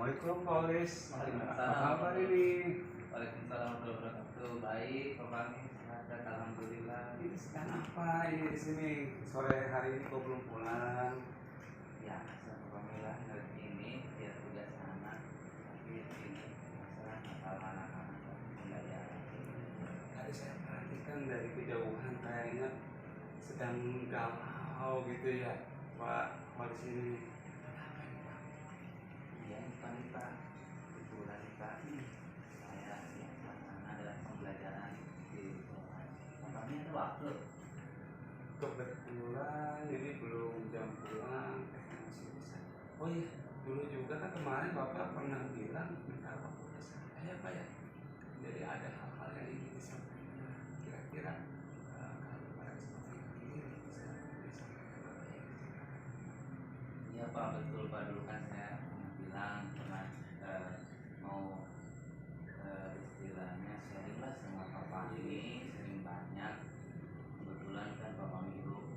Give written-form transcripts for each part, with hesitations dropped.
Assalamualaikum Pak Olis. Waalaikumsalam. Apa kabar ini? Waalaikumsalam warahmatullahi wabarakatuh. Baik, Pak Fahmi. Sehat, alhamdulillah. Ini sedang apa ini di sini? Sore hari ini kok belum pulang? Ya, Pak Fahmi lah hari ini dia tugas anak. Tapi ini masalah anak-anak pembelajaran. Tadi saya perhatikan dari kejauhan kayaknya sedang galau gitu ya, Pak Olis ini. Iya, Pak. Kebetulan Pak, saya yang anak dalam pembelajaran di sekolah. Pak Fahmi ada waktu. Kebetulan ini belum jam pulang, masih bisa. Oh iya, dulu juga kan kemarin Bapak pernah bilang minta waktu ke saya ya Pak ya. Jadi ada hal-hal yang ingin disampaikan. Kira-kira kalau pada kesempatan ini bisa disampaikan Bapak ya. Iya Pak, betul Pak. Dulu kan saya bilang pernah mau istilahnya sharing lah sama Pak Fahmi, sering banyak. Kebetulan kan Pak Fahmi dulu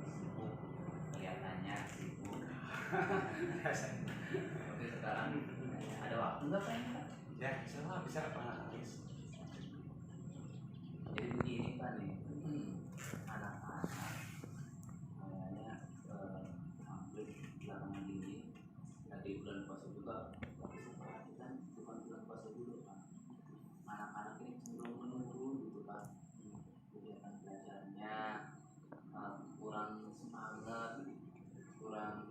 sibuk, kelihatannya sibuk. Tapi sekarang ada waktu nggak Pak ini Pak? Ya, saya bisa Pak Olis. Jadi begini Pak nih, anak-anak kayaknya hampir belakangan ini di bulan puasa juga tapi saya perhatikan bukan bulan puasa dulu Pak, anak-anak ini cenderung menurun gitu Pak, kegiatan belajarnya kurang semangat, kurang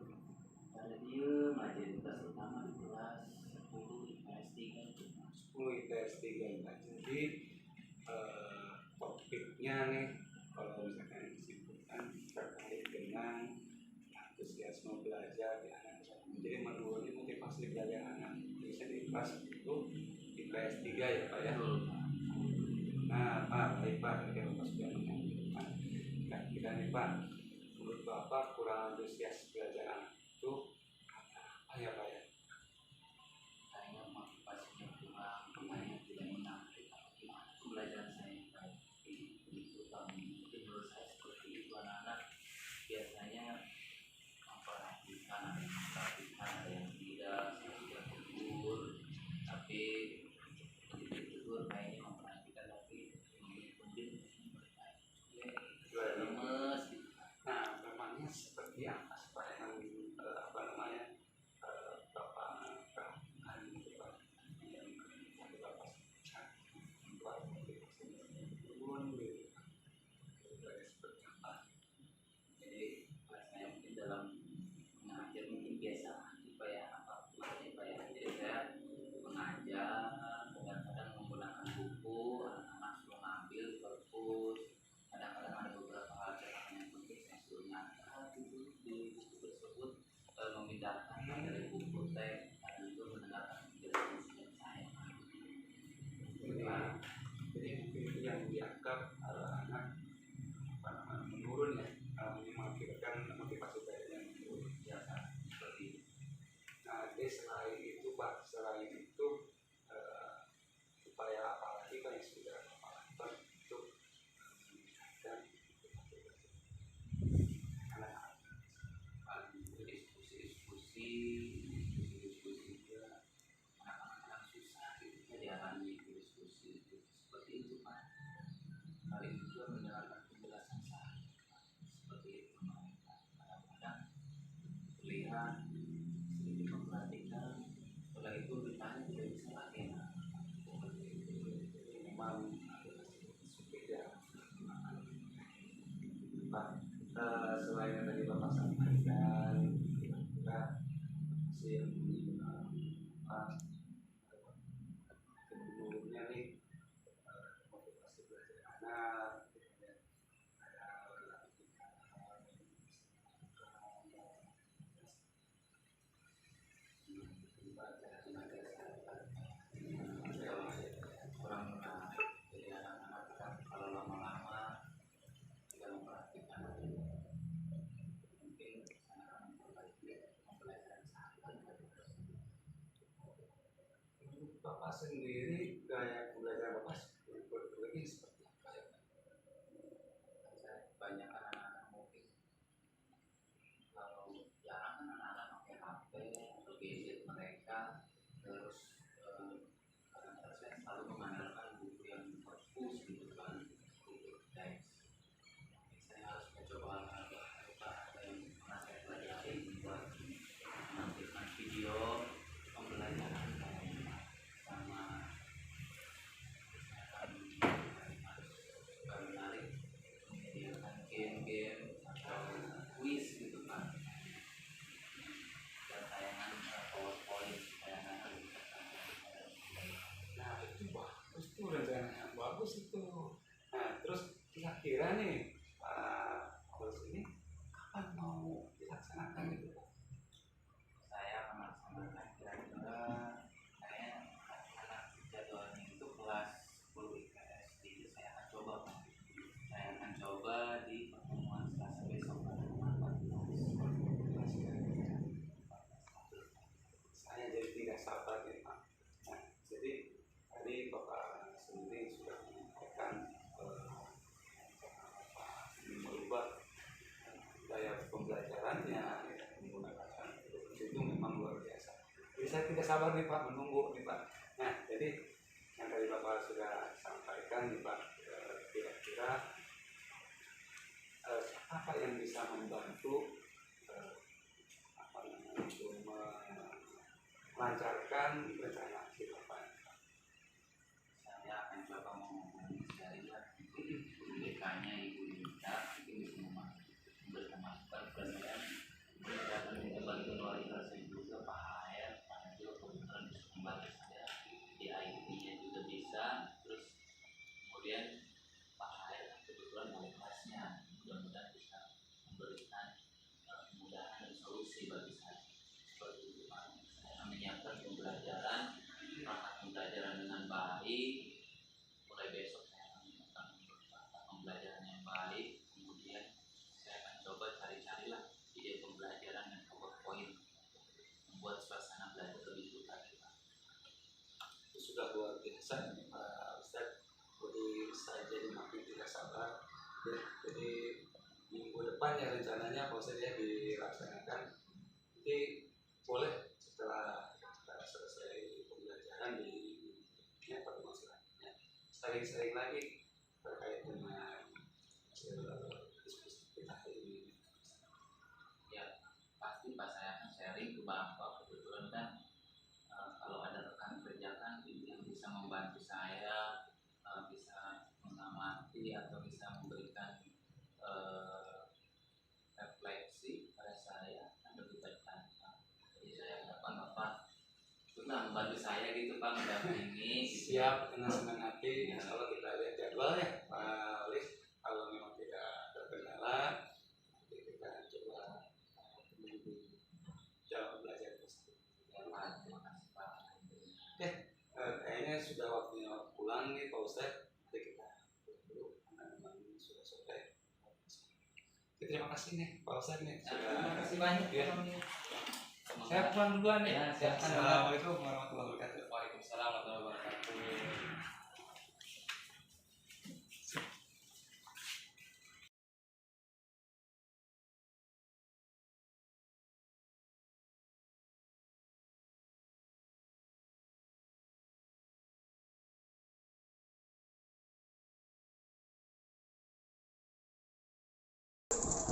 pada diem aja, terutama di kelas 10 IPS 3 itu. 10 IPS 3 Pak. Jadi topiknya nih kalau misalkan disebutkan terkait dengan antusiasme belajar di anak. Jadi menurunnya motivasi belajar anak. Biasanya di kelas itu IPS 3 ya Pak ya. Nah Pak, baik Pak, kita sudah menyampaikan. Nah, kita nih Pak, menurut Bapak kurang antusias belajar anak itu apa ya Pak ya? Kayaknya motivasinya kurang, kayaknya tidak menarik atau gimana pembelajaran saya yang baik itu Pak. Menurut saya seperti itu, anak-anak biasanya memperhatikan, ada yang tidak, sudah tidur, tapi tidur kayaknya memperhatikan tapi mungkin lemes gitu. Nah, memangnya seperti apa supaya apa namanya Bapak perhatikan gitu Pak yang Bapak Bapak turun gitu seperti apa? Jadi saya mungkin dalam mengajar mungkin biasa Pak ya, apa maksudnya Pak ya, jadi saya mengajar kadang-kadang menggunakan buku, anak-anak suruh ngambil di perpus, kadang-kadang ada beberapa hal catatan yang penting saya suruh nyata gitu di buku tersebut, memindahkan dari buku teks dan itu mendengarkan penjelasan saya. Jadi mungkin itu yang dianggap anak apa namanya menurun ya, mengakibatkan motivasi belajarnya menurun. Ya kan, seperti itu. Nah, jadi selain itu Pak, selain itu upaya apa lagi Pak yang sudah Bapak lakukan untuk meningkatkan anak-anak? Diskusi juga anak-anak susah gitu diarani diskusi seperti itu Pak. Paling juga mendengarkan penjelasan saya seperti itu mereka kadang-kadang terlihat sedikit memperhatikan, setelah itu ditanya tidak bisa lagi. Memang beda Pak. Selain yang tadi Bapak sampaikan, kira-kira hasil Pak menurunnya nih motivasi belajar anak, kemudian ada Kurang menarik, jadi anak-anak kan kalau lama-lama tidak memperhatikan mungkin sana akan memperbaiki pembelajaran saat Bapak sendiri gaya belajar Bapak ini seperti apa ya? banyak anak-anak mungkin kalau jarang kan anak-anak pakai HP atau gadget mereka kira-kira nih Pak Paulus ini kapan mau dilaksanakan itu? Saya melaksanakan kira-kira saya anak jadwalnya itu kelas 10 IPS, jadi saya akan coba Pak. Saya akan coba di pertemuan Selasa besok pada tanggal 14. Saya jadi tidak sabar nih Pak. Nah, jadi tadi Bapak sendiri sudah menyampaikan ingin merubah gaya pembelajarannya ya, menggunakan itu memang luar biasa. Jadi saya tidak sabar nih Pak menunggu nih Pak. Nah, jadi yang tadi Bapak sudah sampaikan nih Pak, kira-kira siapa yang bisa membantu untuk melancarkan rencana kita Pak? Saya akan coba menghubungi dari BK-nya Ibu Linda, mungkin bisa memberikan masukan ke saya. Saya akan minta bantuan wali kelas juga Pak Hair, karena juga kebetulan bisa membantu saya di IT-nya juga bisa. Terus kemudian Pak Hair kebetulan wali kelasnya, mudah-mudahan bisa memberikan kemudahan dan solusi bagi saya. Seperti itu Pak. Saya akan menyiapkan pembelajaran, perangkat pembelajaran dengan baik. Mulai besok saya akan menyiapkan pembelajaran yang baik. Kemudian saya akan coba cari-carilah ide pembelajaran dan PowerPoint membuat suasana belajar lebih suka kita. Itu sudah luar biasa ini Pak Ustadz. Jadi saya jadi makin tidak sabar ya. Jadi minggu depan ya rencananya Pak Ustadz ya dilaksanakan. Jadi boleh setelah kita selesai pembelajaran di ya, pertemuan selanjutnya sering-sering lagi terkait dengan hasil diskusi kita hari ini. Ya pasti Pak, saya akan sharing ke Bapak. Kebetulan kan kalau ada rekan kerja kan yang bisa membantu saya, bisa mengamati atau bisa memberikan refleksi pada saya kan lebih baik kan. Jadi saya harapkan Bapak sudah membantu saya gitu Pak, mendampingi gitu. Siap, dengan senang hati. Insya Allah kita lihat jadwalnya Pak Olis. Kalau memang tidak terkendala, nanti kita coba menunggu jalan belajar tersebut. Ya Pak, terima kasih Pak. Oke, kayaknya sudah waktunya pulang nih Pak Ustadz. Nanti kita pulang dulu karena memang sudah sore. Oke, terima kasih nih Pak Ustadz nih. Terima kasih banyak ya. Saya Saya pulang duluan nih. Ya, silakan.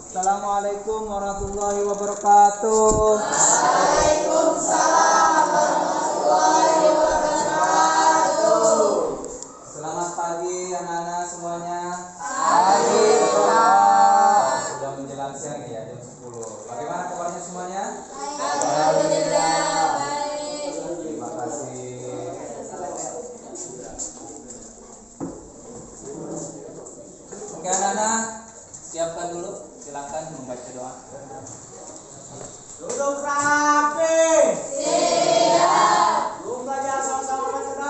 Assalamualaikum warahmatullahi wabarakatuh. Waalaikumsalam warahmatullahi wabarakatuh. Assalamualaikum warahmatullahi wabarakatuh. Selamat pagi anak-anak semuanya. Pagi. Sudah menjelang siang ya, jam 10. Bagaimana kabarnya semuanya? Alhamdulillah. Terima kasih. Oke anak-anak, siapkan dulu. Silakan membaca doa. Duduk rapi. Siap. Belajar sama-sama baca mulai.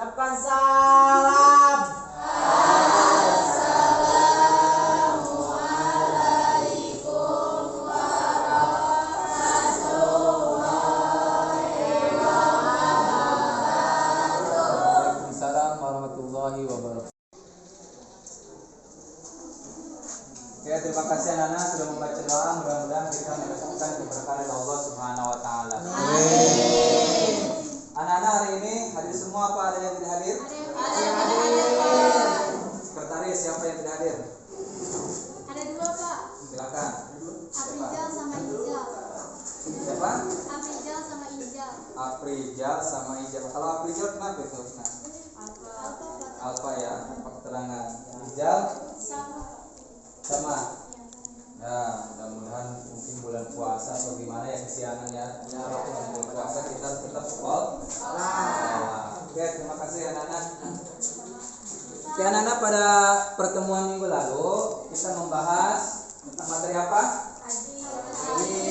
Ucapkan salam. Waalaikumsalam warahmatullahi wabarakatuh. Oke, terima kasih anak-anak sudah membaca doa. Mudah-mudahan kita mendapatkan keberkahan dari Allah Subhanahu wa taala. Amin. Anak-anak hari ini hadir semua apa ada yang tidak hadir? Sekretaris siapa yang tidak hadir? Ada dua, Pak. Silakan. Afrizal sama Ijal. Siapa? Afrizal sama Ijal. Afrizal sama Ijal. Kalau Afrizal kenapa itu? Nah, Alfa, Pak. Alfa ya, apa keterangan? Ijal Sama, Pak. sama. Ya, mudah-mudahan mungkin bulan puasa atau gimana ya kesiangan ya. Kalau bulan puasa kita tetap sekolah. Oke, terima kasih anak-anak. Oke, anak-anak, pada pertemuan minggu lalu kita membahas tentang materi apa? Haji.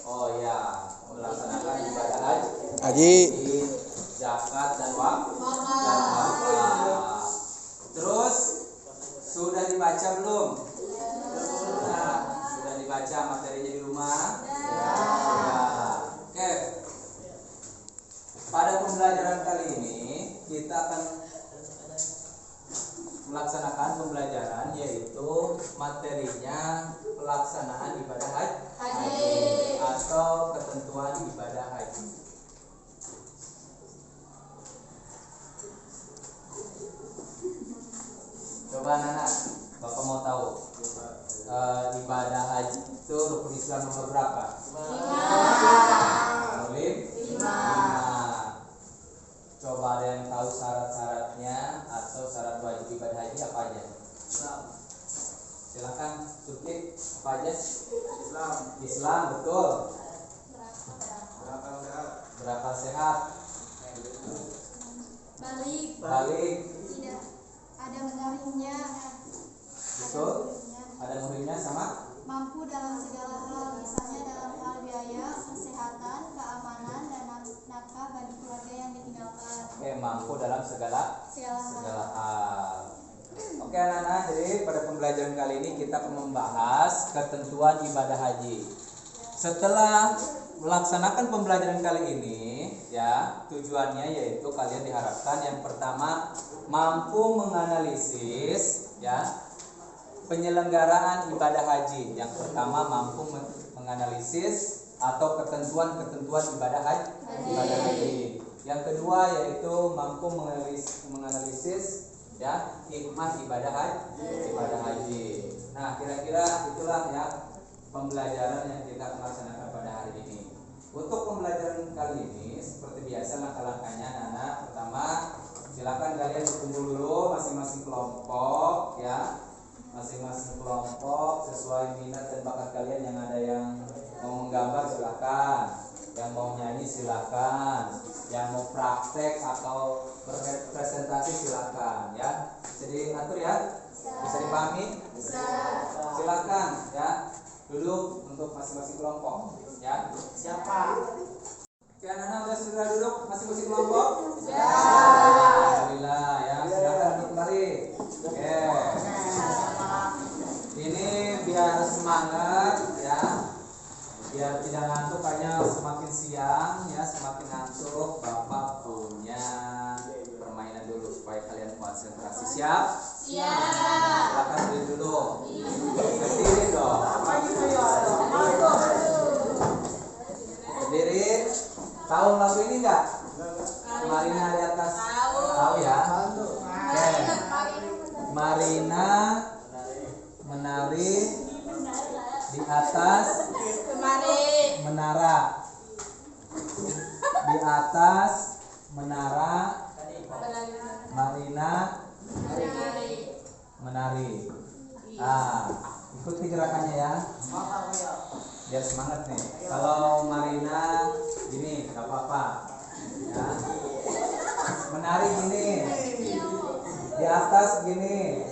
Oh ya, melaksanakan ibadah haji, zakat dan wakaf. Terus sudah dibaca belum? Nah, sudah dibaca materinya di rumah? Ya. Oke. Pada pembelajaran kali ini kita akan melaksanakan pembelajaran yaitu materinya pelaksanaan ibadah haji atau ketentuan ibadah haji. Coba anak-anak, Bapak mau tahu ibadah haji itu rukun Islam nomor berapa? 5. Coba ada yang tahu syarat-syaratnya atau syarat wajib ibadah haji apa aja? Silakan, Suki, apa aja? Islam, betul. Berakal sehat. Balik. Tidak ada muhrimnya. Betul. Ada muhrimnya sama? Mampu dalam segala hal, misalnya dalam hal biaya, kesehatan, keamanan, dan nafkah bagi keluarga yang ditinggalkan. Oke, mampu dalam segala hal. Oke anak-anak, jadi pada pembelajaran kali ini kita akan membahas ketentuan ibadah haji. Setelah melaksanakan pembelajaran kali ini, ya tujuannya yaitu kalian diharapkan yang pertama mampu menganalisis ya penyelenggaraan ibadah haji. Yang pertama mampu menganalisis atau ketentuan-ketentuan ibadah haji. Yang kedua yaitu mampu menganalisis ya hikmah ibadah haji. Nah, kira-kira itulah ya pembelajaran yang kita melaksanakan pada hari ini. Untuk pembelajaran kali ini seperti biasa langkah-langkahnya anak-anak. Pertama, silakan kalian berkumpul dulu masing-masing kelompok ya. Masing-masing kelompok sesuai minat dan bakat kalian. Yang ada yang mau menggambar silakan, yang mau nyanyi silakan, yang mau praktek atau berpresentasi silakan ya. Jadi atur ya. Bisa dipahami? Silakan ya. Duduk untuk masing-masing kelompok ya. Siapa? Oke, anak-anak sudah duduk masing-masing kelompok? Alhamdulillah ya. Silakan duduk kembali. Oke. Ini biar semangat ya. Biar tidak ngantuk, hanya semakin siang ya, semakin ngantuk Bapak punya permainan dulu supaya kalian konsentrasi. Siap? Silakan berdiri dulu. Berdiri dong. Berdiri. Tahu lagu ini enggak? Marina di atas. Tahu ya? Oke. Marina menari di atas menara. Di atas menara Marina menari. Ikuti gerakannya ya. Biar semangat nih. Kalau Marina gini, gak apa-apa. Ya. Menari gini. Di atas gini.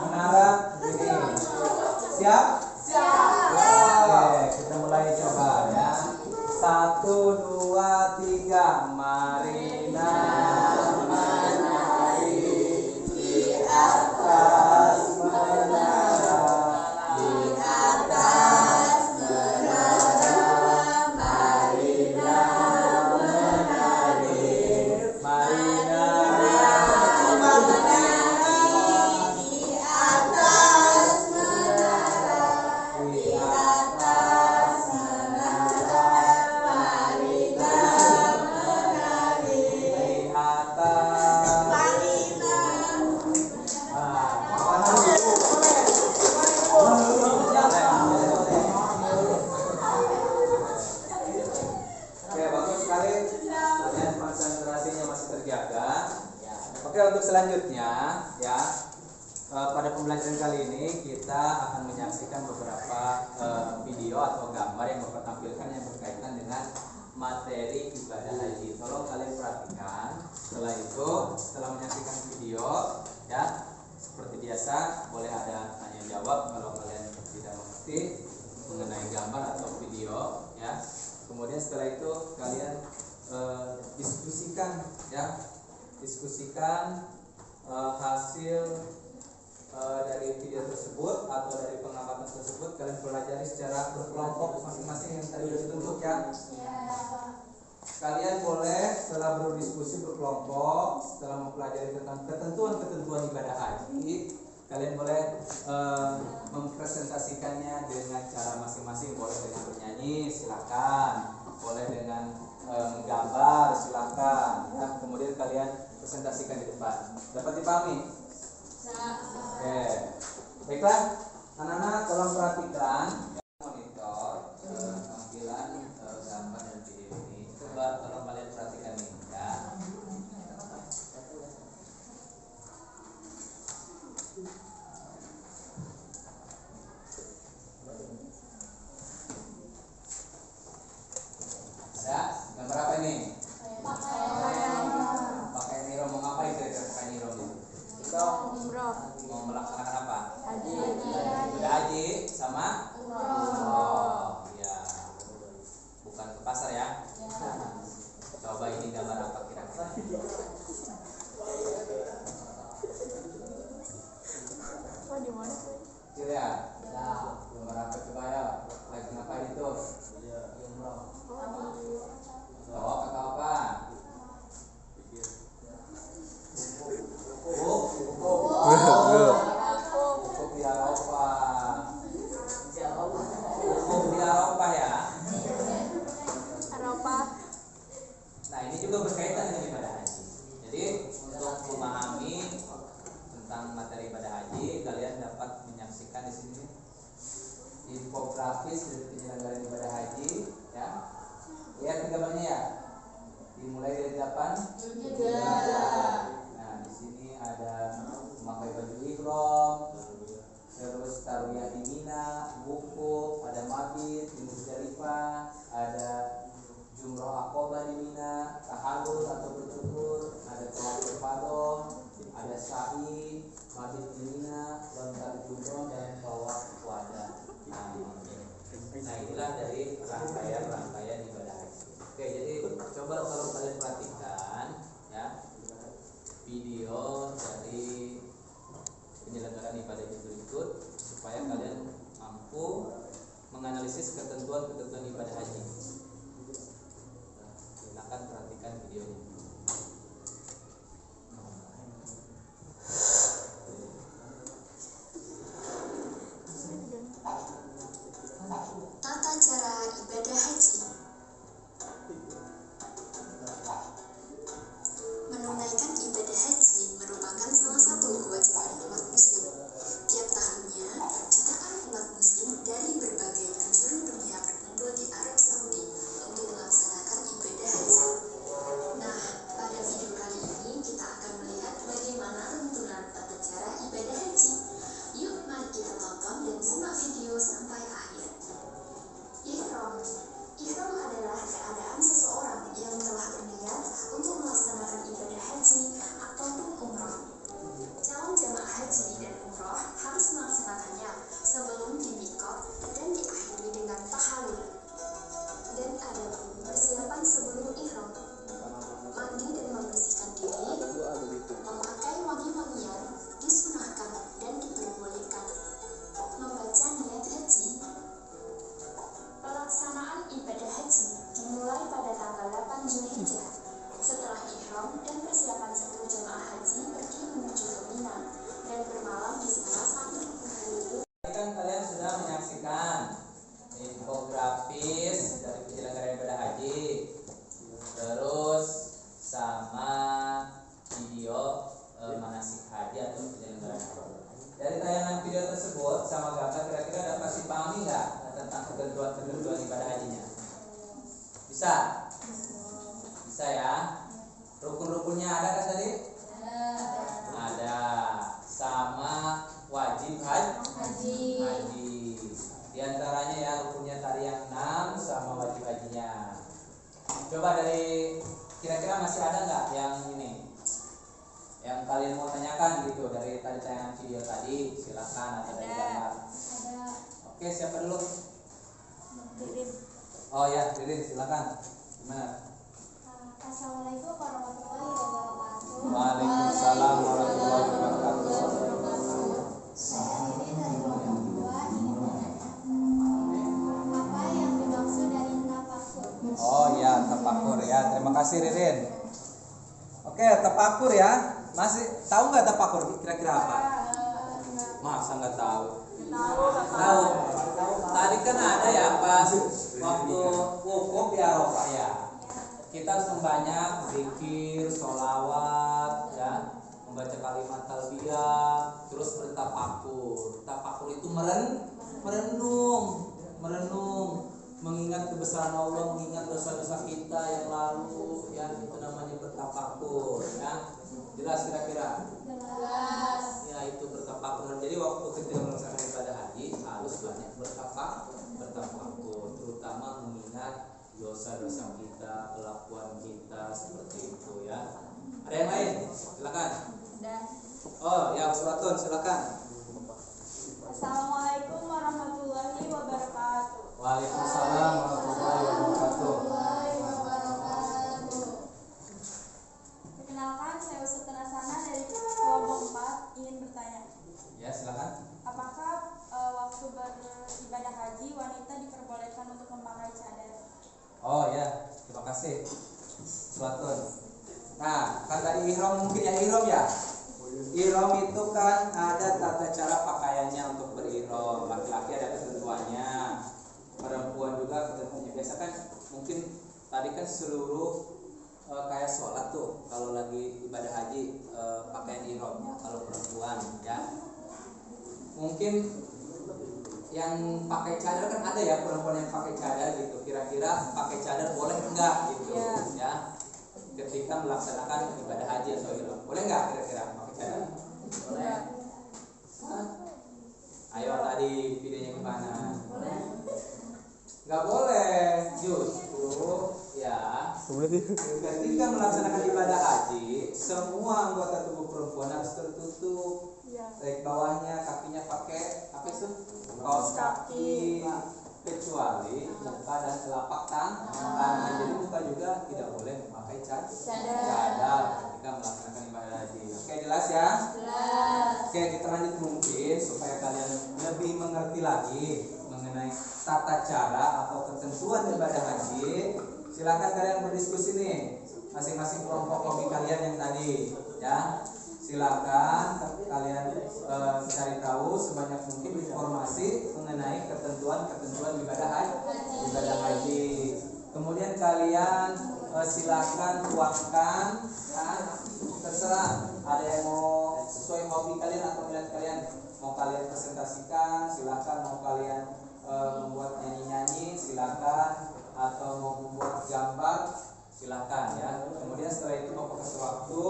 Menara gini. Siap? Oke, kita mulai coba ya. 1, 2, 3. Marina sekali? Kalian konsentrasinya masih terjaga. Oke, untuk selanjutnya ya, pada pembelajaran kali ini kita akan menyaksikan beberapa video atau gambar yang Bapak tampilkan yang berkaitan dengan materi ibadah haji. Tolong kalian perhatikan. Setelah menyaksikan video ya, seperti biasa boleh ada tanya jawab kalau kalian tidak mengerti mengenai gambar atau video ya. Kemudian setelah itu kalian diskusikan ya, hasil dari video tersebut atau dari pengamatan tersebut. Kalian pelajari secara berkelompok masing-masing yang tadi sudah ditunjuk ya. Kalian boleh setelah berdiskusi berkelompok, setelah mempelajari tentang ketentuan-ketentuan ibadah haji, kalian boleh mempresentasikannya dengan cara masing-masing. Boleh dengan bernyanyi, silakan. Boleh dengan menggambar, silakan. Ya, kemudian kalian presentasikan di depan. Dapat dipahami? Oke. Baiklah, anak-anak tolong perhatikan monitor tampilan gambar dan video ini. Coba tolong kalian perhatikan ini ya. Ada gambar apa ini? Pakaian ihram. Mau ngapain kira-kira pakaian ihram itu? Mau melaksanakan apa? Ibadah haji sama umroh. Ya. Bukan ke pasar ya. Coba ini gambar apa kira-kira? Kecil ya? Gambar apa coba ya? Lagi ngapain itu? Oh, kata apa? Wukuf di Arafah. Wukuf di Arafah ya. Nah, ini juga berkaitan dengan ibadah haji. Jadi untuk memahami tentang materi ibadah haji, kalian dapat menyaksikan di sini infografis dari penyelenggaraan ibadah haji ya. Lihat gambarnya ya. Dimulai dari 8. Nah, di sini ada memakai baju ihram, terus tarwiyah di Mina, wukuf, ada mabit di Muzdalifah, ada jumroh aqobah di Mina, tahallul atau bercukur, ada tawaf ifadah, ada sa'i, mabit di Mina, lontar jumroh dan tawaf wada. Nah, inilah dari rangkaian ibadah haji. Oke, jadi coba kalau kalian perhatikan ya video dari penyelenggaraan ibadah itu berikut supaya kalian mampu menganalisis ketentuan-ketentuan ibadah haji. Silakan perhatikan videonya. Tata cara ibadah haji. Menunaikan ibadah haji merupakan salah satu kewajiban umat muslim. Tiap tahunnya, jutaan umat muslim dari berbagai penjuru dunia berkumpul di Arab Saudi untuk melaksanakan ibadah haji. Nah, pada video kali ini kita akan melihat bagaimana tuntunan tata cara ibadah haji. Yuk, mari kita tonton dan simak video sampai akhir. Ihram. Ihram adalah keadaan seseorang yang telah berniat untuk melaksanakan ibadah haji ataupun umrah. Calon jamaah haji dan umrah harus melaksanakannya sebelum dimikot dan diakhiri dengan tahallul. Dan ada pun persiapan sebelum ihram. Mandi dan membersihkan diri, memakai wangi-wangian disunahkan dan diperbolehkan. Membaca niat haji. Pelaksanaan ibadah haji dimulai pada tanggal 8 Zulhijjah. Setelah ihram dan persiapan seluruh jemaah haji pergi menuju ke Mina dan bermalam di sana sambil berkumpul. Kan kalian sudah menyaksikan infografis dari penyelenggaraan ibadah haji, terus sama video manasik haji atau penyelenggaraan. Dari tayangan video tersebut sama gambar kira-kira dapat dipahami nggak tentang ketentuan ibadah hajinya? Bisa? rukunnya ada kan tadi? Ada. Sama wajib haji. Di antaranya ya rukunnya tadi yang 6 sama wajib hajinya. Coba dari kira-kira masih ada nggak yang ini? Yang kalian mau tanyakan gitu dari tadi tayangan video tadi, silakan atau dari gambar. Oke, siapa dulu? Oh ya, Ririn silakan. Gimana? Assalamualaikum warahmatullahi wabarakatuh. Waalaikumsalam warahmatullahi wabarakatuh. Saya Ririn dari kelompok 2 ingin bertanya, apa yang dimaksud dari tafakur? Oh ya, tafakur ya. Terima kasih Ririn. Oke, tafakur ya. Masih tahu nggak tafakur kira-kira apa? Masa nggak tahu? Tahu. Tadi kan ada ya pas waktu wukuf di Arafah ya. Kita harus membanyak zikir, sholawat, ya, membaca kalimat talbiyah, terus bertafakur. Tafakur itu merenung, mengingat kebesaran Allah, mengingat dosa-dosa kita yang lalu, ya, itu namanya bertafakur, ya. Jelas kira-kira? Jelas. Ya, itu bertafakur. Jadi waktu kita melaksanakan ibadah haji harus banyak bertafakur, terutama mengingat dosa-dosa kita, kelakuan kita seperti itu ya. Ada yang lain? Silakan. Oh ya, Uswatun silakan. Assalamualaikum warahmatullahi wabarakatuh. Waalaikumsalam warahmatullahi wabarakatuh. Perkenalkan, saya Ustaz Nasana dari kelompok 4 ingin bertanya. Ya, silakan. Apakah waktu beribadah haji wanita diperbolehkan untuk memakai cadar? Oh ya, terima kasih. Uswatun. Nah, kan tadi ihram mungkin ya ihram ya. Ihram itu kan ada tata cara pakaiannya untuk berihram. Laki-laki ada ketentuannya, perempuan juga ketentuannya. Biasa kan mungkin tadi kan seluruh kayak sholat tuh kalau lagi ibadah haji pakaian ihramnya kalau perempuan ya. Mungkin yang pakai cadar kan ada ya perempuan yang pakai cadar gitu. Kira-kira pakai cadar boleh enggak gitu ya? Ketika melaksanakan ibadah haji atau ihram. Boleh enggak kira-kira pakai cadar? Boleh. Hah? Ayo tadi videonya kemana? Boleh. Enggak boleh. Justru ya. Ketika melaksanakan ibadah haji, semua anggota tubuh perempuan harus tertutup. Baik bawahnya, kakinya pakai apa itu? Kaos kaki. Kecuali muka dan telapak tangan. Jadi muka juga tidak boleh memakai cadar ketika melaksanakan ibadah haji. Oke, jelas ya? Jelas. Oke, kita lanjut mungkin supaya kalian lebih mengerti lagi mengenai tata cara atau ketentuan ibadah haji. Silakan kalian berdiskusi nih, masing-masing kelompok hobi kalian yang tadi, ya. Silakan kalian cari tahu sebanyak mungkin informasi mengenai ketentuan ibadah haji. Kemudian kalian silakan tuangkan, terserah ada yang mau sesuai hobi kalian atau minat kalian, mau kalian presentasikan, silakan, mau kalian membuat nyanyi-nyanyi, silakan, atau mau membuat gambar, silakan ya. Kemudian setelah itu mau kasih waktu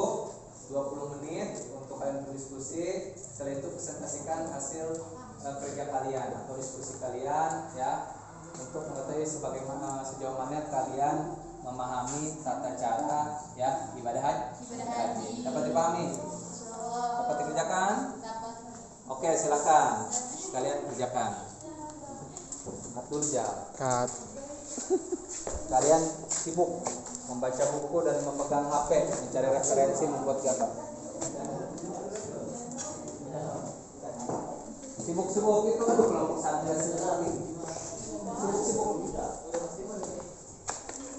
20 menit untuk kalian berdiskusi. Setelah itu presentasikan hasil kerja kalian atau diskusi kalian ya, untuk mengetahui sebagaimana sejauh mana kalian memahami tata cara ya ibadah haji. Dapat dipahami? Dapat dikerjakan? Oke, silakan kalian kerjakan. Atur jam. Kalian sibuk membaca buku dan memegang HP, mencari referensi, membuat gambar. Sibuk-sibuk itu aduh kelompok sadar sekali.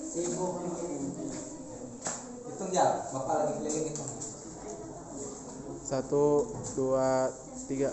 Sibuk. Hitung jam, Bapak lagi keliling itu. 1, 2, 3.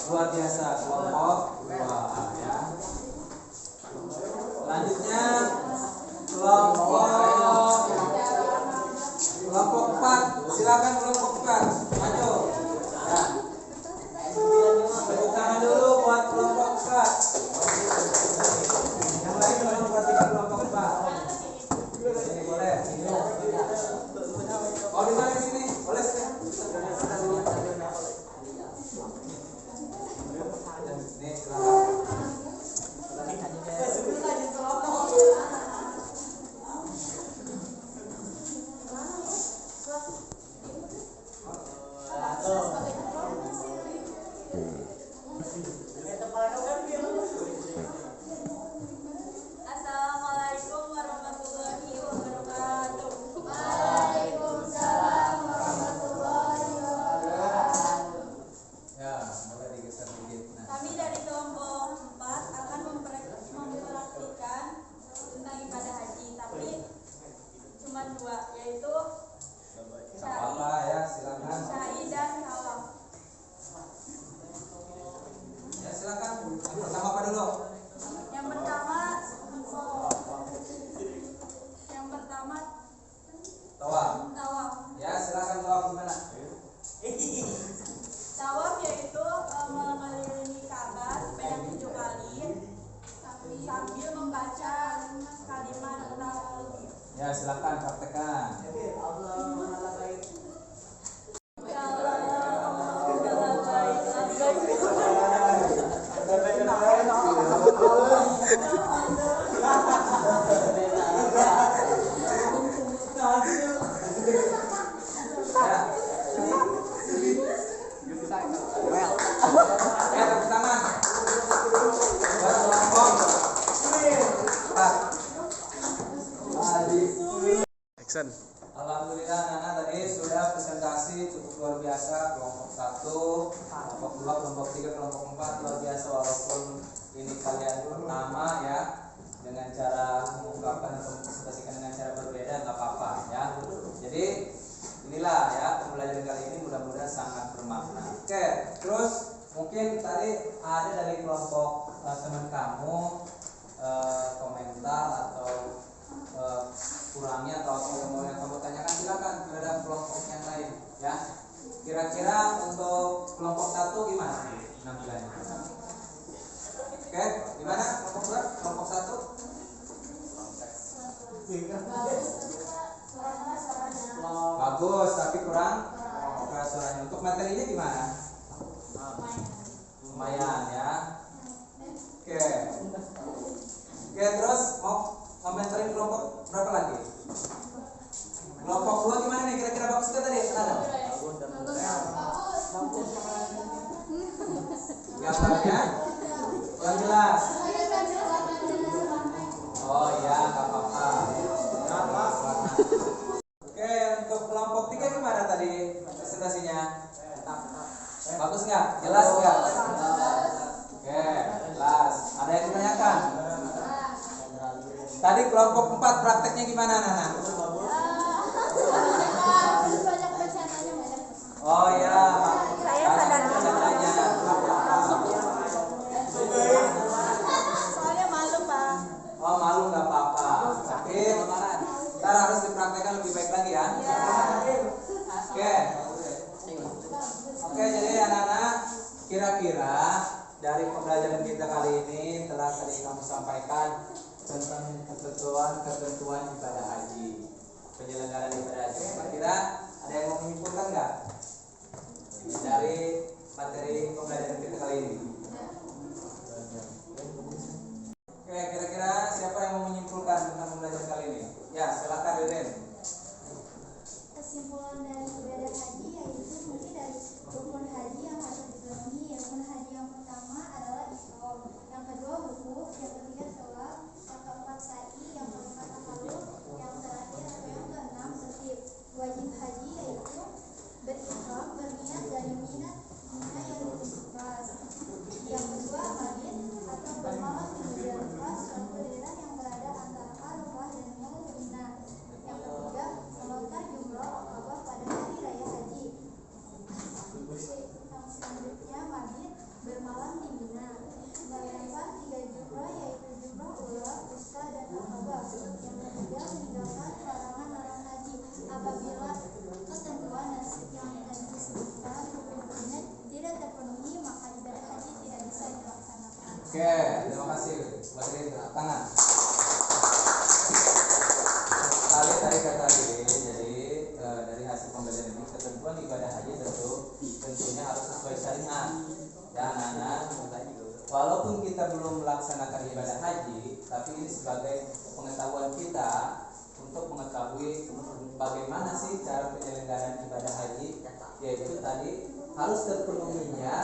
luar biasa kelompok 2A ya. Selanjutnya kelompok 4. Silakan kelompok 4 maju. Ya. Tepuk tangan dulu buat kelompok 4. Yang lain tolong perhatikan kelompok 4. Ini boleh. Oh di mana di sini? Boleh sih. Nih silakan. Assalamualaikum warahmatullahi wabarakatuh. Waalaikumsalam warahmatullahi wabarakatuh. Ya, boleh digeser dikit. Nah. Kami dari kelompok 4 akan mempraktikkan tentang ibadah haji, tapi cuma 2, yaitu Apa ya, silakan. syai dan tawaf. Ya, silakan. Yang pertama apa dulu? Yang pertama Tawaf. tawaf. Ya, silakan tawaf gimana? Tawaf yaitu mengelilingi Ka'bah sebanyak 7 kali sambil membaca kalimat tauhid. Ya, silakan praktekkan. Ya, tepuk tangan. Buat kelompok 4. Action. Alhamdulillah Nana tadi sudah presentasi cukup luar biasa. Kelompok 1, kelompok 2, kelompok 3, kelompok 4 luar biasa, walaupun ini kalian pertama ya, dengan cara mengungkapkan atau mempresentasikan dengan cara berbeda nggak apa-apa ya. Jadi inilah ya pembelajaran kali ini, mudah-mudahan sangat bermakna. Oke, terus mungkin tadi ada dari kelompok teman kamu komentar atau kurangnya atau apa yang kamu tanyakan, silakan terhadap kelompok yang lain ya. Kira-kira untuk kelompok 1 gimana penampilannya? Oke, gimana kelompok 2, kelompok 1? Bagus, tapi kurang suaranya. Untuk materinya gimana? Lumayan ya. Oke. Oke, terus mau komentarin kelompok berapa lagi? Kelompok 2 gimana nih? Kira-kira bagus kan tadi? Ada? Gambarnya yang jelas. Oh iya, nggak apa-apa. Oke, untuk kelompok 3 gimana tadi presentasinya? Bagus nggak? Jelas nggak? Oke, jelas. Ada yang ditanyakan? Tadi kelompok 4 prakteknya gimana, Nana? Oh ya, Saya sadar. tanya. Soalnya malu, Pak. Oh malu nggak apa-apa. Tapi ntar harus dipraktekkan lebih baik lagi ya. Oke. Oke, jadi anak-anak, kira-kira dari pembelajaran kita kali ini telah tadi kamu sampaikan tentang ketentuan ibadah haji, penyelenggaraan ibadah haji. Kira-kira ada yang mau menyimpulkan nggak dari materi pembelajaran kita kali ini? Oke, kira-kira siapa yang mau menyimpulkan tentang pembelajaran kali ini? Ya, silakan Ririn. Kesimpulan dari ibadah haji yaitu mungkin dari rukun haji yang harus dipenuhi. Rukun haji yang pertama adalah ihram, yang kedua wukuf, yang ketiga sholat, yang keempat sa'i, yang keempat tahallul, yang terakhir atau yang keenam tertib. Wajib haji yaitu berihram, berniat dari Mina yang lebih pas. Oke, terima kasih. Beri tepuk tangan. Kali tadi kata Dede, jadi dari hasil pembelajaran ini ketentuan ibadah haji tentunya harus sesuai syariat. Ya, anak-anak. Walaupun kita belum melaksanakan ibadah haji, tapi ini sebagai pengetahuan kita untuk mengetahui bagaimana sih cara penyelenggaraan ibadah haji, yaitu tadi harus terpenuhinya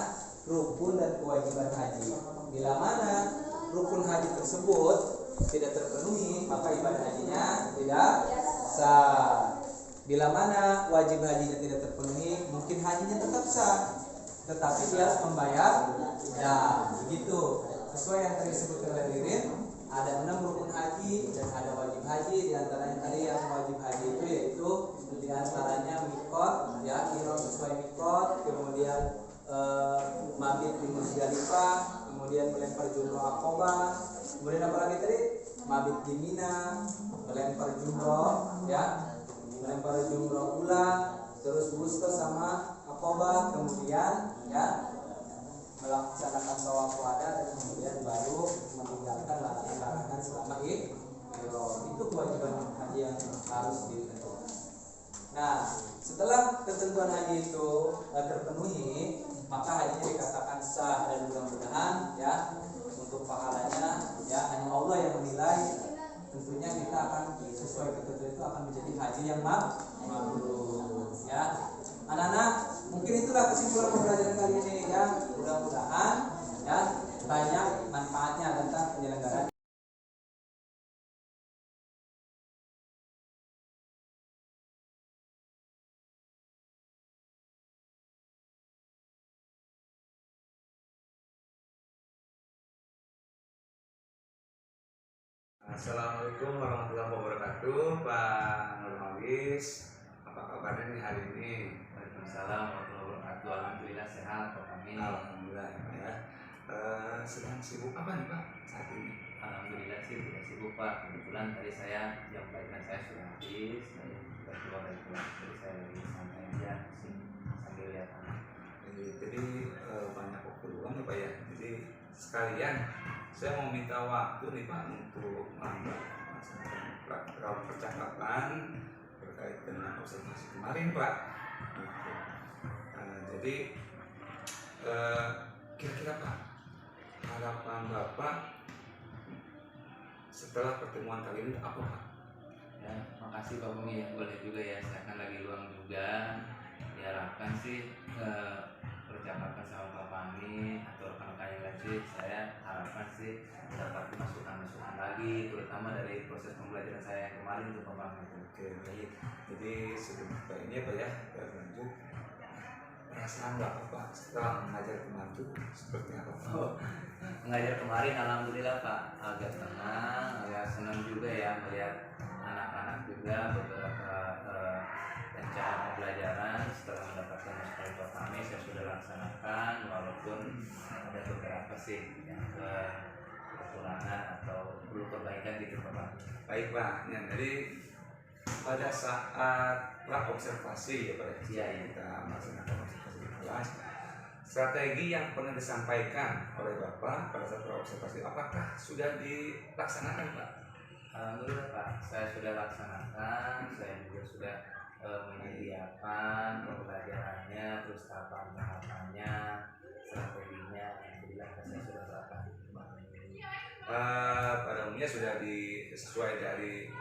rukun dan kewajiban haji. Bila mana rukun haji tersebut tidak terpenuhi, maka ibadah hajinya tidak sah. Bila mana wajib hajinya tidak terpenuhi, mungkin hajinya tetap sah, tetapi dia harus membayar. Ya, begitu. Sesuai yang tadi disebutkan oleh Ririn, ada 6 rukun haji dan ada wajib haji. Di antaranya tadi yang wajib haji itu yaitu di antaranya mikot, ya, ihram sesuai mikot, kemudian mabit di Musdalifah, kemudian melempar jumroh Aqobah, kemudian apa lagi tadi? Mabit di Mina, melempar jumroh, ya, melempar jumroh ulang, terus wusta sama Aqobah, kemudian ya melaksanakan tawaf wada, dan kemudian baru meninggalkan larangan-larangan selama ihram. Itu kewajiban haji yang harus ditentukan. Nah, setelah ketentuan haji itu terpenuhi, maka hajinya dikatakan sah, dan mudah-mudahan ya untuk pahalanya ya hanya Allah yang menilai. Tentunya kita akan sesuai ketentuan itu akan menjadi haji yang mabrur. Ya, anak-anak, mungkin itulah kesimpulan pembelajaran kali ini ya. Mudah-mudahan ya banyak manfaatnya tentang penyelenggaraan. Assalamualaikum warahmatullahi wabarakatuh, Pak Nurmawis. Apa kabarnya nih hari ini? Waalaikumsalam warahmatullahi wabarakatuh. Alhamdulillah sehat Pak kami. Alhamdulillah ya. Sedang sibuk apa nih Pak saat ini? Alhamdulillah sih tidak sibuk Pak. Kebetulan tadi saya jam pelajaran saya sudah habis. Saya sudah keluar dari kelas. Jadi saya lagi santai aja sih sambil lihat anak. Jadi banyak waktu luang ya Pak ya. Jadi sekalian saya mau minta waktu nih Pak untuk melakukan percakapan terkait dengan observasi kemarin Pak. Gitu. Jadi kira-kira Pak, harapan Bapak setelah pertemuan kali ini apa Pak? Ya, makasih Pak Bumi ya, boleh juga ya. Saya kan lagi luang juga. Diharapkan sih percakapan sama Pak Pami atau rekan-rekan yang lain sih, saya harapkan sih dapat masukan-masukan lagi, terutama dari proses pembelajaran saya yang kemarin untuk Pak Pami. Oke, baik. Jadi sebelum kita ini apa ya, kita lanjut. Perasaan Bapak setelah mengajar kemarin itu seperti apa Pak? Mengajar kemarin alhamdulillah Pak, agak tenang, agak senang juga ya melihat anak-anak juga beberapa rencana pembelajaran setelah mendapatkan masukan dari Pak Pami saya sudah laksanakan, walaupun ada beberapa sih yang kekurangan atau perlu perbaikan gitu Pak. Baik Pak, ya, jadi pada saat observasi ya Pak, Iya, iya. kita melaksanakan observasi di kelas, strategi yang pernah disampaikan oleh Bapak pada saat observasi apakah sudah dilaksanakan Pak? Alhamdulillah Pak, saya sudah laksanakan, saya juga sudah menyediakan pembelajarannya, terus tahapan-tahapannya, strateginya, alhamdulillah saya sudah lakukan. Pada umumnya sudah sesuai dari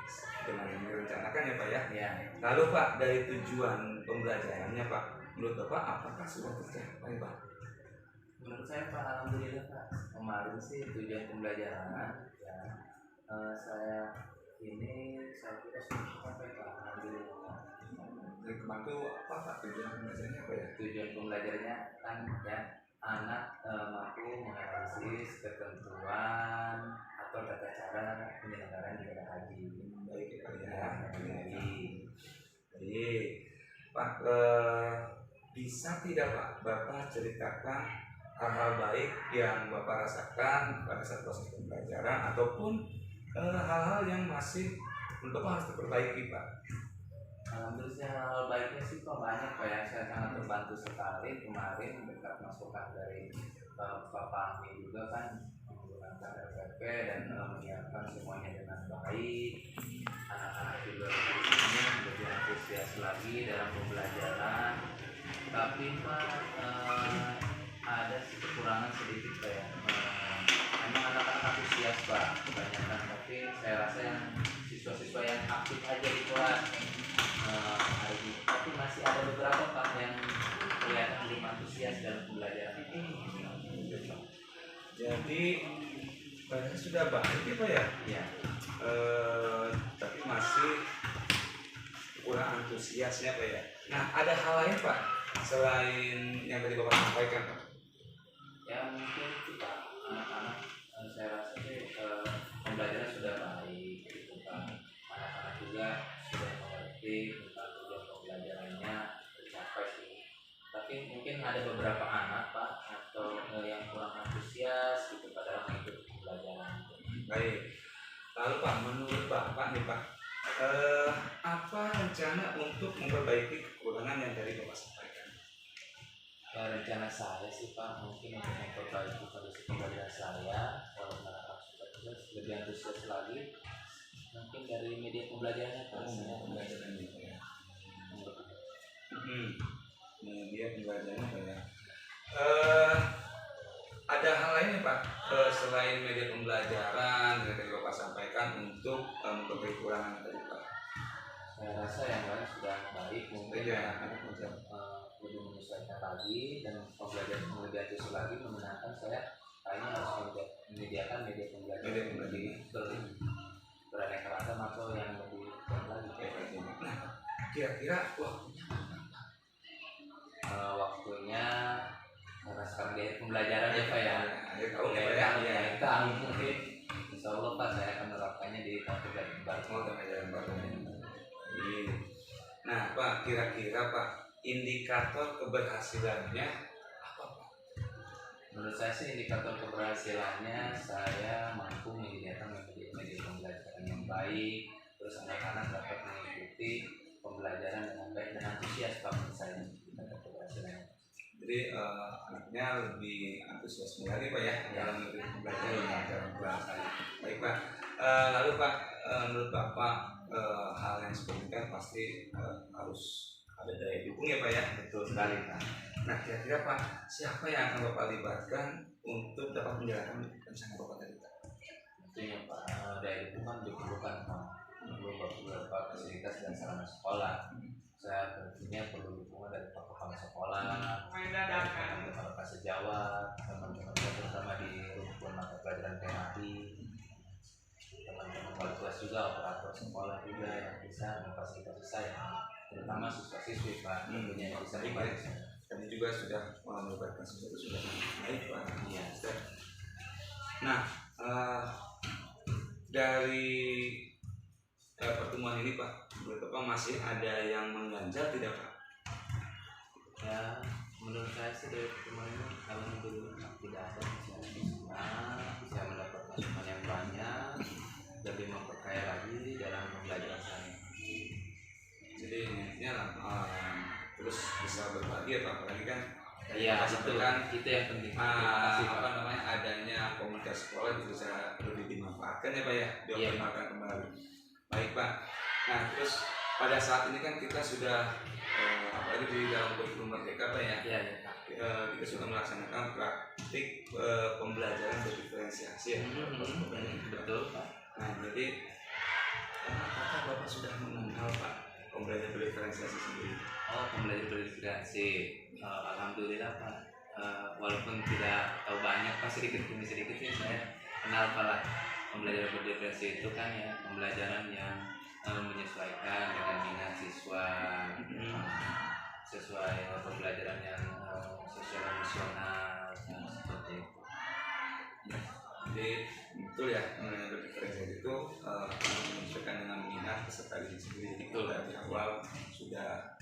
dengan yang direncanakan ya Pak ya. Ya, Lalu Pak, dari tujuan pembelajarannya Pak, menurut Bapak apakah sudah tercapai Pak? menurut saya Pak, alhamdulillah Pak, kemarin sih tujuan pembelajaran ya saya kira sudah sampai Pak, alhamdulillah. Dari kemarin itu apa Pak tujuan pembelajarannya apa ya? Tujuan pembelajarannya kan ya anak mampu menganalisis ketentuan atau tata cara penyelenggaraan ibadah haji. Baik ya Pak ya. Baik. Pak, bisa tidak Pak Bapak ceritakan hal-hal baik yang Bapak rasakan pada saat proses pembelajaran ataupun hal-hal yang masih untuk harus diperbaiki Pak? Alhamdulillah hal baiknya sih Pak banyak Pak ya, saya sangat terbantu sekali kemarin berkat masukan dari Pak Pami juga kan baik, anak-anak juga lebih antusias lagi dalam pembelajaran. Tapi Pak, ada kekurangan sedikit Pak ya. Memang anak-anak antusias Pak kebanyakan, tapi saya rasa yang siswa-siswa yang aktif aja di kelas hari ini. Tapi masih ada beberapa Pak yang kelihatan belum antusias dalam pembelajaran. Jadi sudah baik ya Pak ya. Ya. Tapi masih kurang antusiasnya Pak ya. Nah, ada hal lain Pak selain yang tadi Bapak sampaikan Pak? Ya mungkin kita anak-anak saya rasa sih pembelajaran sudah baik gitu Pak. Anak-anak juga sudah mengerti tentang tujuan pembelajarannya tercapai sih. Tapi mungkin ada beberapa anak Pak atau yang kurang antusias gitu pada dalam mengikuti pembelajaran. Baik. Lalu Pak, menurut Bapak nih Pak, apa rencana untuk memperbaiki kekurangan yang tadi Bapak sampaikan? Rencana saya sih Pak mungkin untuk memperbaiki kondisi pembelajaran saya walaupun anak-anak sudah lebih antusias lagi, mungkin dari media pembelajarannya Pak. Pembelajarannya Pak ya. Media pembelajarannya Pak ya. Ada hal lain Pak selain media pembelajaran yang tadi Bapak sampaikan untuk memperbaiki kekurangan tadi Pak? Saya rasa yang lain sudah baik, mungkin Ya, lebih menyesuaikan lagi dan pembelajaran lebih antusias lagi menyenangkan. Saya kayaknya harus menyediakan media pembelajaran lebih beraneka ragam atau yang lebih baik lagi. Nah, kira-kira waktunya karena sekarang dia pembelajaran ya Pak ya. Tahu ya Pak ya. Tahun mungkin Insya Allah Pak saya akan menerapkannya di tahun pembelajaran baru. Nah Pak, kira-kira Pak indikator keberhasilannya apa Pak? Menurut saya sih indikator keberhasilannya saya mampu menyediakan media pembelajaran yang baik, terus anak-anak dapat mengikuti pembelajaran dengan baik dan antusias Pak. Menurut saya indikator keberhasilannya. Jadi anaknya lebih antusias lagi Pak ya dalam pembelajaran dalam kelas. Baik Pak. Lalu Pak, menurut Bapak hal yang seperti ini kan pasti harus ada daya dukung ya Pak ya. Betul sekali Pak. Nah kira-kira Pak, siapa yang akan Bapak libatkan untuk dapat menjalankan rencana Bapak tadi Pak? Tentunya Pak, daya dukungan diperlukan Pak. Perlu beberapa fasilitas dan sarana sekolah. Saya tentunya perlu dukungan dari Pak Kepala Sekolah, teman-teman Pak Sejawat, teman-teman terutama di rumpun mata pelajaran PMI, teman-teman wali kelas juga, operator sekolah juga yang bisa memfasilitasi saya, terutama siswa-siswi Pak, tentunya yang bisa membantu saya. Kami juga sudah melibatkan sesuatu sudah baik Pak. Iya. Nah dari pertemuan ini Pak, menurut Bapak masih ada yang mengganjal tidak Pak? Ya, menurut saya sih dari pertemuan ini alhamdulillah tidak ada bisa mendapat masukan yang banyak, lebih memperkaya lagi dalam pembelajaran saya. Jadi intinya terus bisa berbagi ya Pak, apalagi kan Iya, itu yang penting. Terima kasih Pak. adanya komunitas sekolah juga bisa lebih dimanfaatkan ya Pak ya, dioptimalkan kembali. Baik Pak. Nah terus pada saat ini kan kita sudah apalagi di dalam kurikulum Merdeka Pak ya, kita sudah melaksanakan praktik pembelajaran berdiferensiasi ya. Betul Pak. Nah jadi apakah Bapak sudah mengenal Pak pembelajaran berdiferensiasi sendiri? Oh, pembelajaran berdiferensiasi, alhamdulillah Pak. Walaupun tidak tahu banyak Pak, sedikit demi sedikit ya saya kenal Pak lah. Pembelajaran berdiferensiasi itu kan ya pembelajaran yang menyesuaikan dengan minat siswa, sesuai pembelajaran yang sosial emosional seperti itu. Jadi betul ya, berdiferensiasi itu menyesuaikan dengan minat peserta didik sendiri. Itu dari awal sudah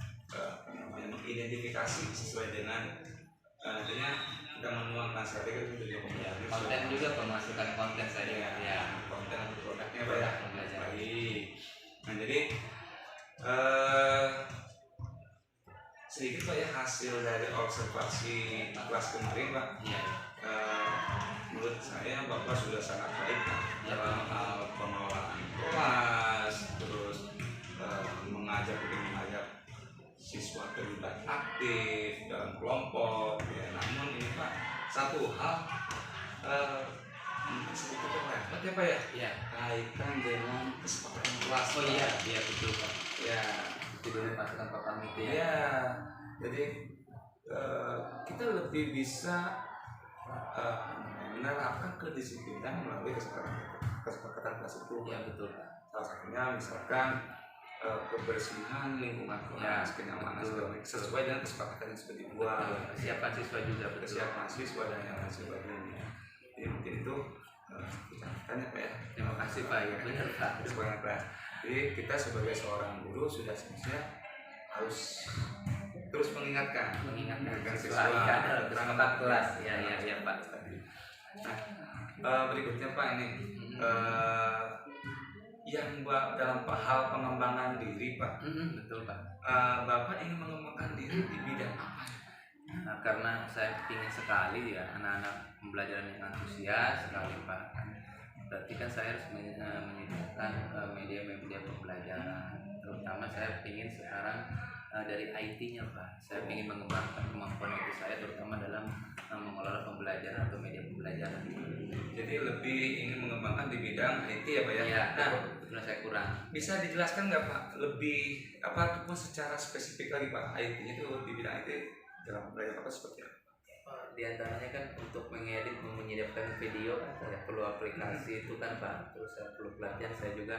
mengidentifikasi sesuai dengan nantinya kita menuangkan strategi untuk pembelajaran. Konten juga pemasukan konten saya ya. Konten untuk produknya Pak ya. Baik. Nah jadi sedikit Pak ya hasil dari observasi kelas kemarin Pak. Iya. Menurut saya Bapak sudah sangat baik Pak dalam hal pengelolaan kelas, satu hal sebetulnya Pak ya Pak ya, Iya. kaitan dengan kesepakatan kelas. Oh iya, iya betul Pak. Ya, Itu dulu pasukan Pak Pamit ya. ya. Jadi kita lebih bisa menerapkan kedisiplinan melalui kesepakatan kelas itu. Iya betul Pak. Salah satunya misalkan kebersihan lingkungan kelas, kenyamanan segala macam, sesuai dengan kesepakatan yang sudah dibuat. Kesiapan siswa juga betul. Kesiapan siswa dan yang lain sebagainya. Jadi mungkin itu catatan ya Pak ya. Terima kasih Pak. Ya benar Pak. Sebagai Pak. Jadi kita sebagai seorang guru sudah semestinya harus terus mengingatkan siswa ya, perangkat kelas. Ya Pak. Nah, berikutnya Pak ini yang dalam hal pengembangan diri Pak. Betul Pak. Bapak ingin mengembangkan diri di bidang apa? Nah, karena saya ingin sekali ya anak-anak pembelajaran yang antusias sekali Pak. Berarti kan saya harus menyediakan media-media pembelajaran. Terutama saya ingin sekarang dari IT-nya Pak. Saya ingin mengembangkan kemampuan IT saya terutama dalam mengelola pembelajaran atau media pembelajaran. Jadi lebih ingin mengembangkan di bidang IT ya Pak ya? Ya, Nah, betul saya kurang. bisa dijelaskan nggak Pak lebih ataupun secara spesifik lagi Pak, IT-nya itu di bidang IT dalam pembelajaran apa seperti apa? Di antaranya kan untuk mengedit, menyediakan video kan saya perlu aplikasi itu kan Pak. Terus saya perlu pelatihan, saya juga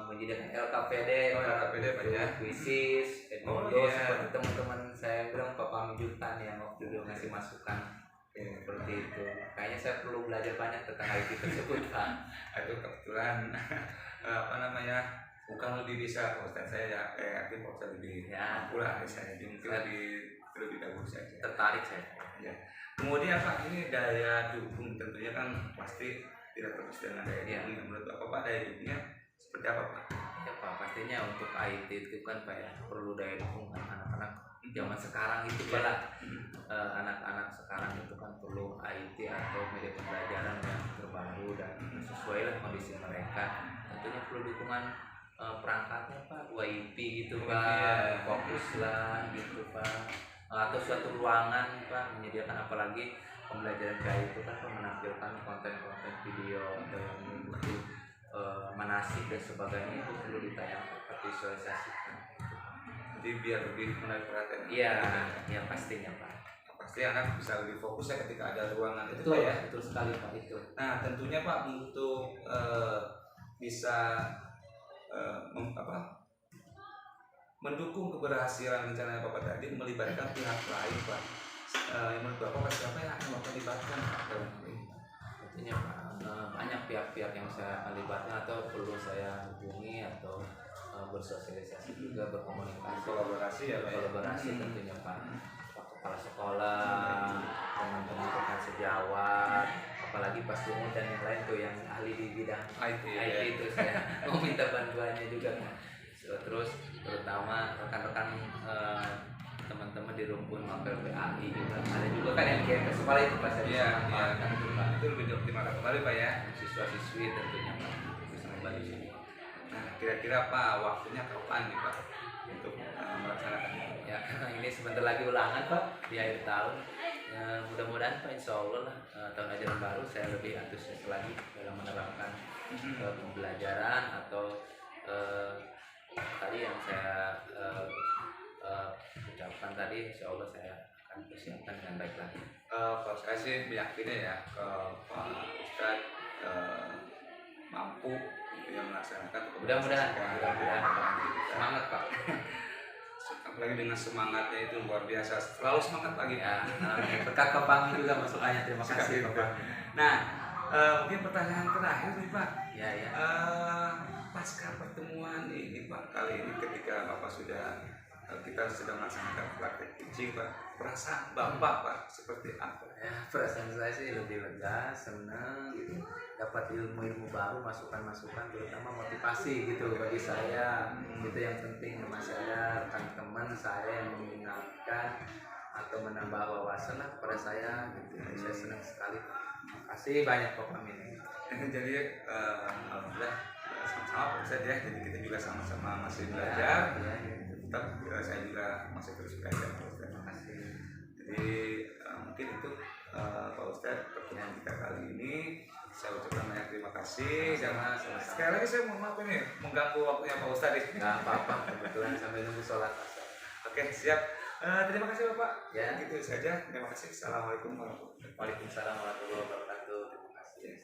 menyediakan LKPD, LKPD Pak ya? Quizzes, Oh, Edmodo, iya. seperti teman-teman saya bilang Pak Pamijutan yang waktu dulu ngasih masukan seperti itu. Kayaknya saya perlu belajar banyak tentang IT tersebut Pak. Itu kebetulan apa namanya, bukan lebih bisa Pak Ustadz, saya yakin Pak Ustadz lebih Ya. mampu lah saya, jadi mungkin lebih dahulu saja. Tertarik saya. Ya. Kemudian Pak, ini daya dukung tentunya kan pasti tidak terus dengan daya dukung. Ya. Menurut Bapak Pak, daya dukungnya seperti apa Pak? Ya Pak, pastinya untuk IT itu kan Pak ya perlu daya dukung kan anak-anak zaman sekarang itu Pak lah. Anak-anak sekarang itu kan perlu IT atau media pembelajaran yang terbaru dan sesuai lah kondisi mereka. Tentunya perlu dukungan perangkatnya Pak, WiFi gitu Pak, fokus lah gitu Pak. Atau suatu ruangan Pak menyediakan, apalagi pembelajaran kayak itu kan menampilkan konten-konten video atau yang mengikuti manasik dan sebagainya, itu perlu ditayangkan, visualisasikan. Jadi biar lebih menarik perhatian. Iya, ya pastinya Pak. Pasti anak bisa lebih fokus ya ketika ada ruangan itu Betul Pak ya. betul sekali Pak itu. Nah tentunya Pak untuk bisa mendukung keberhasilan rencana Bapak tadi melibatkan pihak lain Pak. Menurut Bapak siapa yang akan Bapak libatkan Pak dalam hal ini? Tentunya Pak, banyak pihak-pihak yang saya libatkan atau perlu saya hubungi atau bersosialisasi juga, berkomunikasi, Kolaborasi ya Pak. kolaborasi tentunya Pak. Kepala sekolah, teman-teman rekan sejawat, apalagi Pak Sumut dan yang lain tuh yang ahli di bidang IT IT itu saya mau minta bantuannya juga kan. Terus terutama rekan-rekan teman-teman di rumpun mapel PAI juga ada juga kan yang kirim ke sekolah itu Pak, saya bisa manfaatkan itu Pak. Itu lebih dioptimalkan kembali Pak ya. Siswa-siswi tentunya Pak bisa membantu sini. Nah kira-kira Pak waktunya kapan nih Pak untuk melaksanakannya? Ya karena ini sebentar lagi ulangan Pak di akhir tahun. Mudah-mudahan Pak insya Allah lah tahun ajaran baru saya lebih antusias lagi dalam menerapkan pembelajaran atau tadi yang saya ucapkan tadi, insya Allah saya akan persiapkan dengan baik lagi. Kalau saya sih meyakinnya ya Pak Ustadz mampu yang melaksanakan. Mudah-mudahan Pak. Semangat Pak. Apalagi dengan semangatnya itu luar biasa, selalu semangat lagi. Ya, berkat Pak Pami juga masukannya, terima kasih Pak. Nah, mungkin pertanyaan terakhir nih Pak. Ya. Pasca pertemuan ini Pak kali ini ketika Bapak kita sedang melaksanakan praktek teaching Pak, perasaan Bapak Pak seperti apa? Ya, perasaan saya sih lebih lega, senang gitu, dapat ilmu-ilmu baru, masukan-masukan, terutama motivasi gitu bagi saya. Itu yang penting sama saya, teman-teman saya yang mengingatkan atau menambah wawasan lah kepada saya gitu. Saya senang sekali. Terima kasih banyak Pak Amin. Jadi alhamdulillah sama-sama Pak Ustadz ya, jadi kita juga sama-sama masih belajar. Tetap saya juga masih terus belajar Pak Ustadz. Terima kasih. Jadi mungkin itu Pak Ustadz pertemuan kita kali ini. Saya ucapkan banyak terima kasih dan sekali lagi saya mohon maaf ini mengganggu waktunya Pak Ustadz. Nggak apa-apa, kebetulan sambil nunggu sholat. Oke, siap. Terima kasih Bapak. Ya. Gitu saja. Terima kasih. Assalamualaikum warahmatullahi wabarakatuh. Waalaikumsalam warahmatullahi wabarakatuh. Terima kasih.